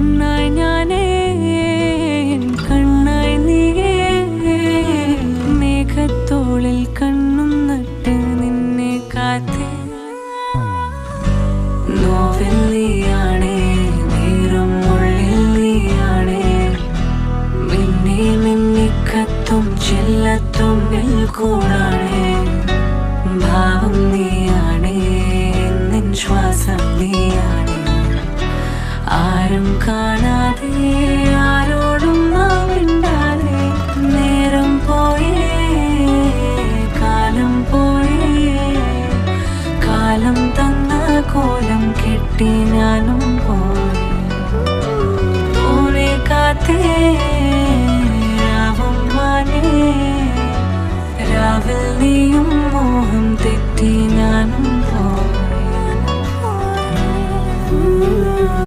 കണ്ണായി ഞാനേ കണ്ണായി നീയേ മേഘത്തോളിൽ കണ്ണും നട്ട് നിന്നെ കാത്തേ നോവിൽ നീയാണേ നീറും ഉള്ളിൽ നീയാണേ മിന്നി മിന്നിക്കത്തും ചില്ലത്തുമ്പിൽ കൂടാണേ ഭാവം നീയാണേ നിൻ ശ്വാസം നീയാണേ ആരും കാണാതെ ആരോടും മിണ്ടാതെ നേരം പോയേ കാലം പോയേ കാലം തന്ന കോലം കെട്ടി ഞാനും പോയി ഓനെ കാത്തേ രാവും മാനേ രാവിൽ നീയും മോഹം തെറ്റി ഞാനും